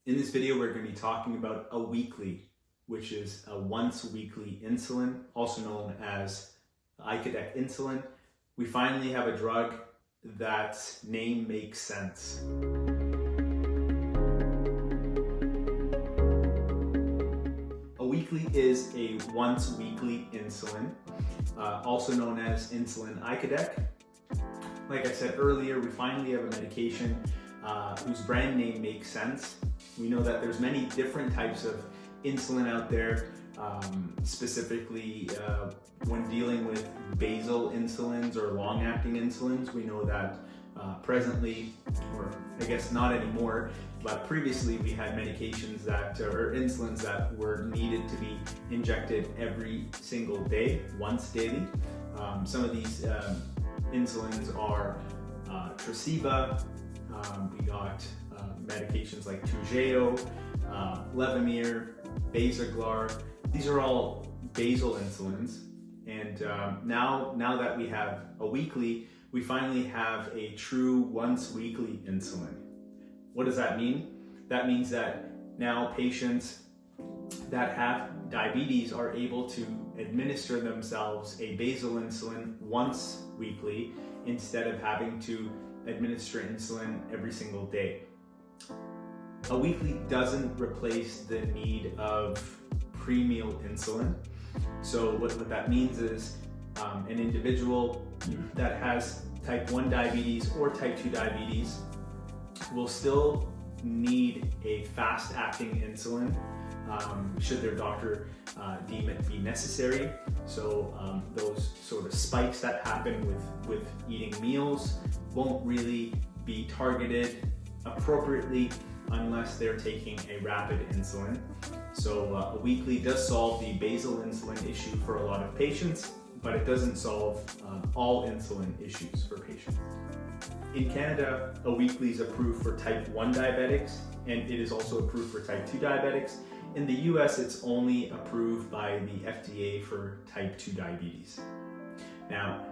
In this video, we're going to be talking about Awiqli, which is a once-weekly insulin, also known as icodec insulin. We finally have a drug that name makes sense. Awiqli is a once-weekly insulin, also known as insulin icodec. Like I said earlier, we finally have a medication whose brand name makes sense. We know that there's many different types of insulin out there, specifically when dealing with basal insulins or long-acting insulins. We know that presently, or I guess not anymore, but previously we had medications that, or insulins that were needed to be injected every single day, once daily. Some of these insulins are Tresiba, we got medications like Toujeo, Levemir, Basaglar. These are all basal insulins, and now that we have Awiqli, we finally have a true once-weekly insulin. What does that mean? That means that now patients that have diabetes are able to administer themselves a basal insulin once weekly instead of having to administer insulin every single day. Awiqli doesn't replace the need of pre-meal insulin. So what that means is an individual that has type 1 diabetes or type 2 diabetes will still need a fast-acting insulin should their doctor deem it be necessary. So those sort of spikes that happen with eating meals won't really be targeted appropriately unless they're taking a rapid insulin. So Awiqli does solve the basal insulin issue for a lot of patients, but it doesn't solve all insulin issues for patients. In Canada, Awiqli is approved for type 1 diabetics, and it is also approved for type 2 diabetics. In the US, it's only approved by the FDA for type 2 diabetes. Now,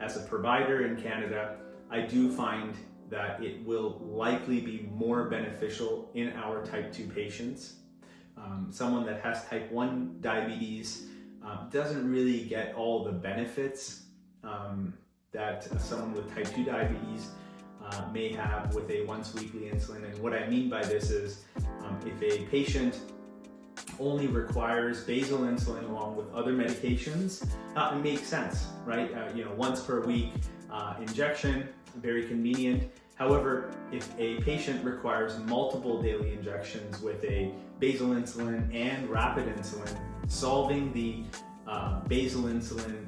as a provider in Canada, I do find that it will likely be more beneficial in our type 2 patients. Someone that has type 1 diabetes doesn't really get all the benefits that someone with type 2 diabetes may have with a once-weekly insulin. And what I mean by this is if a patient only requires basal insulin along with other medications, it makes sense, right? Once per week injection, very convenient. However, if a patient requires multiple daily injections with a basal insulin and rapid insulin, solving the basal insulin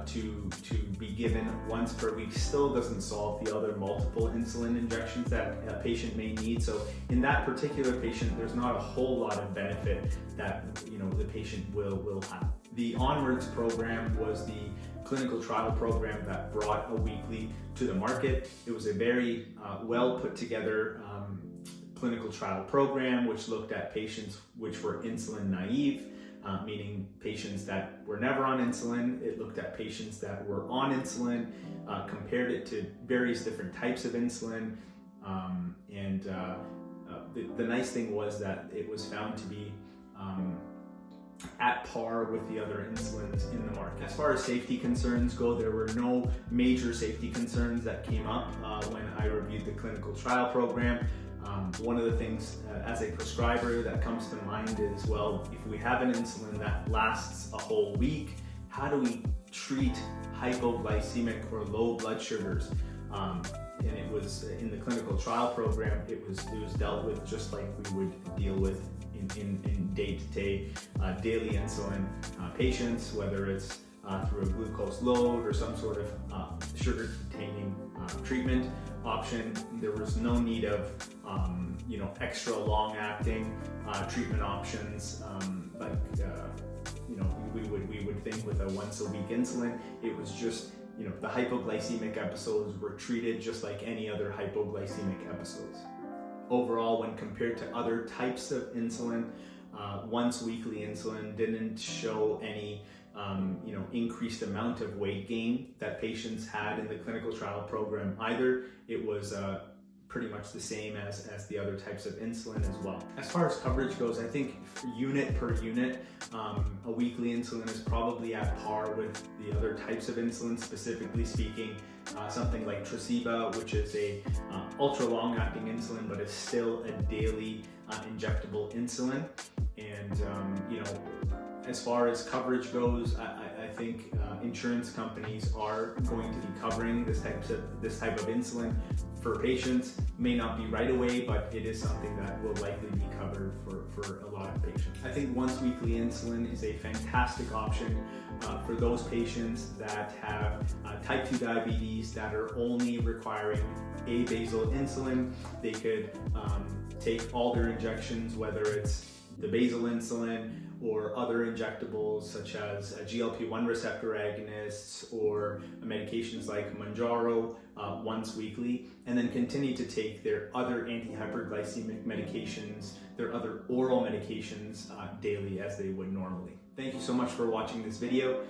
to be given once per week still doesn't solve the other multiple insulin injections that a patient may need. So in that particular patient, there's not a whole lot of benefit that the patient will have. The Onwards program was the clinical trial program that brought Awiqli to the market. It was a very well put together clinical trial program which looked at patients which were insulin naive, meaning patients that were never on insulin. It looked at patients that were on insulin, compared it to various different types of insulin, and the nice thing was that it was found to be at par with the other insulins in the market. As far as safety concerns go, there were no major safety concerns that came up when I reviewed the clinical trial program. One of the things as a prescriber that comes to mind is, well, if we have an insulin that lasts a whole week, how do we treat hypoglycemic or low blood sugars? And it was in the clinical trial program, it was dealt with just like we would deal with in day-to-day daily insulin patients, whether it's through a glucose load or some sort of sugar-containing treatment option. There was no need of extra long-acting treatment options like we would think with a once-a-week insulin. It was just the hypoglycemic episodes were treated just like any other hypoglycemic episodes. Overall, when compared to other types of insulin, once-weekly insulin didn't show any increased amount of weight gain that patients had in the clinical trial program either. It was pretty much the same as the other types of insulin as well. As far as coverage goes, I think unit per unit, Awiqli insulin is probably at par with the other types of insulin, specifically speaking. Something like Tresiba, which is a ultra long acting insulin, but it's still a daily injectable insulin. And as far as coverage goes, I think insurance companies are going to be covering this type of insulin for patients. May not be right away, but it is something that will likely be covered for a lot of patients. I think once weekly insulin is a fantastic option for those patients that have type 2 diabetes that are only requiring a basal insulin. They could take all their injections, whether it's the basal insulin or other injectables such as GLP-1 receptor agonists or medications like Mounjaro once weekly, and then continue to take their other anti-hyperglycemic medications, their other oral medications daily as they would normally. Thank you so much for watching this video.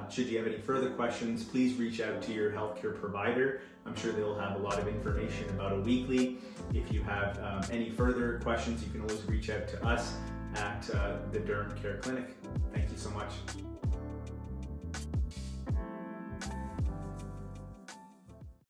Should you have any further questions, please reach out to your healthcare provider. I'm sure they'll have a lot of information about Awiqli. If you have any further questions, you can always reach out to us at the Derm Care Clinic. Thank you so much.